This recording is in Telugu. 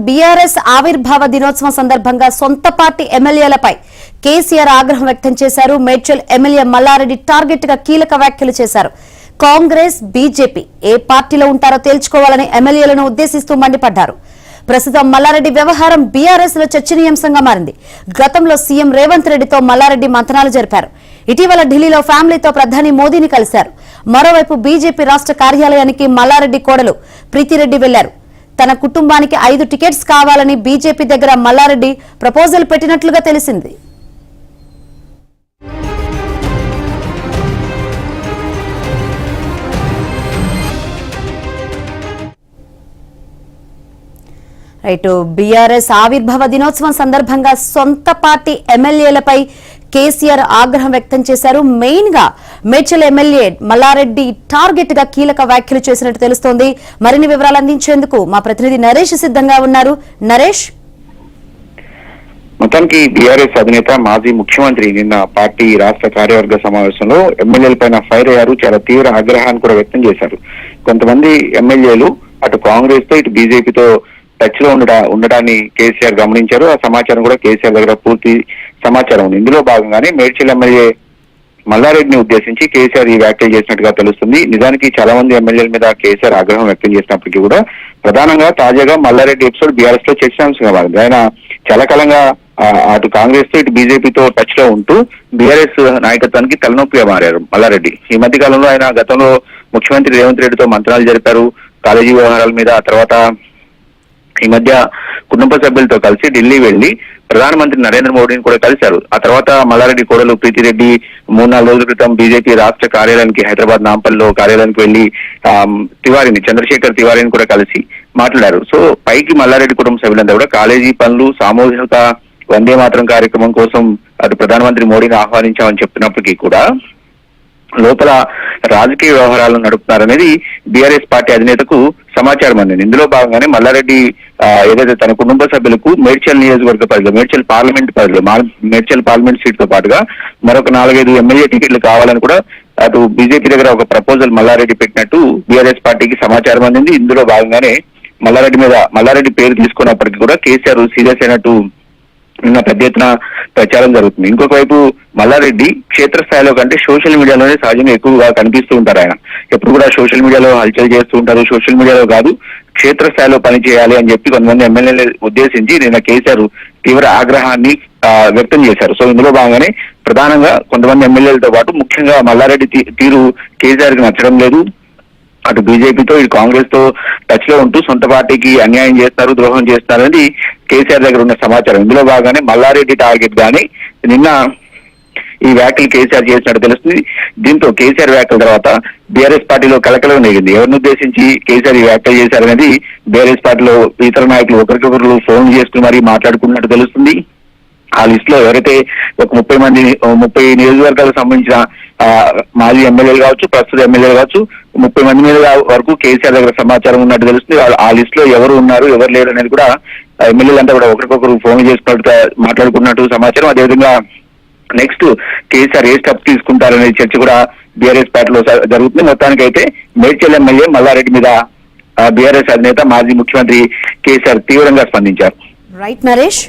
బీఆర్ఎస్ ఆవిర్భావ దినోత్సవం సందర్భంగా సొంత పార్టీ ఎమ్మెల్యేలపై కేసీఆర్ ఆగ్రహం వ్యక్తం చేశారు. మేడ్చల్ ఎమ్మెల్యే మల్లారెడ్డి టార్గెట్ గా కీలక వ్యాఖ్యలు చేశారు. కాంగ్రెస్, బీజేపీ ఏ పార్టీలో ఉంటారో తేల్చుకోవాలని ఎమ్మెల్యేలను ఉద్దేశిస్తూ మండిపడ్డారు. ప్రస్తుతం మల్లారెడ్డి వ్యవహారం బీఆర్ఎస్ లో చర్చనీయాంశంగా మారింది. గతంలో సీఎం రేవంత్ రెడ్డితో మల్లారెడ్డి మంతనాలు జరిపారు. ఇటీవల ఢిల్లీలో ఫ్యామిలీతో ప్రధాని మోదీని కలిశారు. మరోవైపు బీజేపీ రాష్ట్ర కార్యాలయానికి మల్లారెడ్డి కోడలు ప్రీతిరెడ్డి వెళ్లారు. తన కుటుంబానికి 5 టికెట్స్ కావాలని బీజేపీ దగ్గర మల్లారెడ్డి ప్రపోజల్ పెట్టినట్లుగా తెలిసింది. రైట్, బీఆర్ఎస్ ఆవిర్భావ దినోత్సవం సందర్భంగా సొంత పార్టీ ఎమ్మెల్యేలపై కేసీఆర్ ఆగ్రహం వ్యక్తం చేశారు. మెయిన్ గా మేడ్చల్ ఎమ్మెల్యే మల్లారెడ్డి టార్గెట్ గా కీలక వ్యాఖ్యలు చేసినట్టు తెలుస్తోంది. మరిన్ని వివరాలు అందించేందుకు మా ప్రతినిధి నరేష్ సిద్ధంగా ఉన్నారు. నరేష్, మొత్తానికి బీఆర్ఎస్ అధినేత మాజీ ముఖ్యమంత్రి నిన్న పార్టీ రాష్ట్ర కార్యవర్గ సమావేశంలో ఎమ్మెల్యేల పైన ఫైర్ అయ్యారు. చాలా తీవ్ర ఆగ్రహాన్ని కూడా వ్యక్తం చేశారు. కొంతమంది ఎమ్మెల్యేలు అటు కాంగ్రెస్ తో ఇటు బీజేపీతో టచ్ లో ఉండడాన్ని కేసీఆర్ గమనించారు. ఆ సమాచారం కూడా కేసీఆర్ దగ్గర పూర్తి సమాచారం ఉంది. ఇందులో భాగంగానే మేడ్చల్ ఎమ్మెల్యే మల్లారెడ్డిని ఉద్దేశించి కేసీఆర్ ఈ వ్యాఖ్యలు చేసినట్టుగా తెలుస్తుంది. నిజానికి చాలా మంది ఎమ్మెల్యేల మీద కేసీఆర్ ఆగ్రహం వ్యక్తం చేసినప్పటికీ కూడా ప్రధానంగా తాజాగా మల్లారెడ్డి ఎపిసోడ్ బీఆర్ఎస్ లో చర్చాంశంగా మారింది. ఆయన చాలా కాలంగా అటు కాంగ్రెస్ తో ఇటు బీజేపీతో టచ్ లో ఉంటూ బీఆర్ఎస్ నాయకత్వానికి తలనొప్పిగా మారారు మల్లారెడ్డి. ఈ మధ్య కాలంలో ఆయన గతంలో ముఖ్యమంత్రి రేవంత్ రెడ్డితో మంత్రాలు జరిపారు కాలేజీ వ్యవహారాల మీద. ఆ తర్వాత ఈ మధ్య కుటుంబ సభ్యులతో కలిసి ఢిల్లీ వెళ్లి ప్రధానమంత్రి నరేంద్ర మోడీని కూడా కలిశారు. ఆ తర్వాత మల్లారెడ్డి కోడలు ప్రీతిరెడ్డి 3-4 రోజుల క్రితం బీజేపీ రాష్ట్ర కార్యాలయానికి హైదరాబాద్ నాంపల్లిలో కార్యాలయానికి వెళ్లి చంద్రశేఖర్ తివారీని కూడా కలిసి మాట్లాడారు. సో పైకి మల్లారెడ్డి కుటుంబ సభ్యులంతా కూడా కాలేజీ పనులు, సామూహిక వందే మాతరం కార్యక్రమం కోసం అటు ప్రధానమంత్రి మోడీని ఆహ్వానించామని చెప్తున్నప్పటికీ కూడా లోపల రాజకీయ వ్యవహారాలను నడుపుతున్నారనేది బీఆర్ఎస్ పార్టీ అధినేతకు సమాచారం అందింది. ఇందులో భాగంగానే మల్లారెడ్డి ఏదైతే తన కుటుంబ సభ్యులకు మేడ్చల్ నియోజకవర్గ పరిధిలో, మేడ్చల్ పార్లమెంట్ పరిధిలో, మేడ్చల్ పార్లమెంట్ సీట్ తో పాటుగా మరొక 4-5 ఎమ్మెల్యే టికెట్లు కావాలని కూడా అటు బీజేపీ దగ్గర ఒక ప్రపోజల్ మల్లారెడ్డి పెట్టినట్టు బీఆర్ఎస్ పార్టీకి సమాచారం అందింది. ఇందులో భాగంగానే మల్లారెడ్డి పేరు తీసుకున్నప్పటికీ కూడా కేసీఆర్ సీరియస్ అయినట్టు నిన్న పెద్ద ఎత్తున ప్రచారం జరుగుతుంది. ఇంకొక వైపు మల్లారెడ్డి క్షేత్రస్థాయిలో కంటే సోషల్ మీడియాలోనే సహజంగా ఎక్కువగా కనిపిస్తూ ఉంటారు. ఆయన ఎప్పుడు కూడా సోషల్ మీడియాలో హల్చల్ చేస్తూ ఉంటారు. సోషల్ మీడియాలో కాదు, క్షేత్రస్థాయిలో పనిచేయాలి అని చెప్పి కొంతమంది ఎమ్మెల్యేలు ఉద్దేశించి నిన్న కేసీఆర్ తీవ్ర ఆగ్రహాన్ని వ్యక్తం చేశారు. సో ఇందులో భాగంగానే ప్రధానంగా కొంతమంది ఎమ్మెల్యేలతో పాటు ముఖ్యంగా మల్లారెడ్డి తీరు కేసీఆర్ కి నచ్చడం లేదు. అటు బీజేపీతో ఇటు కాంగ్రెస్ తో టచ్ లో ఉంటూ సొంత పార్టీకి అన్యాయం చేస్తారు, ద్రోహం చేస్తారని కేసీఆర్ దగ్గర ఉన్న సమాచారం. ఇందులో భాగంగానే మల్లారెడ్డి టార్గెట్ గానీ నిన్న ఈ వ్యాఖ్యలు కేసీఆర్ చేసినట్టు తెలుస్తుంది. దీంతో కేసీఆర్ వ్యాఖ్యల తర్వాత బీఆర్ఎస్ పార్టీలో కలకలం నెగింది. ఎవరిని ఉద్దేశించి కేసీఆర్ ఈ వ్యాఖ్యలు చేశారనేది బీఆర్ఎస్ పార్టీలో ఇతర నాయకులు ఒకరికొకరు ఫోన్ చేసుకుని మరీ మాట్లాడుకున్నట్టు తెలుస్తుంది. ఆ లిస్ట్ లో ఎవరైతే ఒక 30 నియోజకవర్గాలకు సంబంధించిన మాజీ ఎమ్మెల్యేలు కావచ్చు, ప్రస్తుత ఎమ్మెల్యేలు కావచ్చు, 30 మంది మీద వరకు కేసీఆర్ దగ్గర సమాచారం ఉన్నట్టు తెలుస్తుంది. ఆ లిస్ట్ లో ఎవరు ఉన్నారు, ఎవరు లేరు అనేది కూడా ఎమ్మెల్యేలంతా కూడా ఒకరికొకరు ఫోన్ చేసుకున్నట్టుగా మాట్లాడుకున్నట్టు సమాచారం. అదేవిధంగా నెక్స్ట్ కేసీఆర్ ఏ స్టెప్ తీసుకుంటారనే చర్చ కూడా బీఆర్ఎస్ పార్టీలో జరుగుతుంది. మొత్తానికైతే మేడ్చల్ ఎమ్మెల్యే మల్లారెడ్డి మీద బీఆర్ఎస్ అధినేత మాజీ ముఖ్యమంత్రి కేసీఆర్ తీవ్రంగా స్పందించారు. రైట్ నరేష్.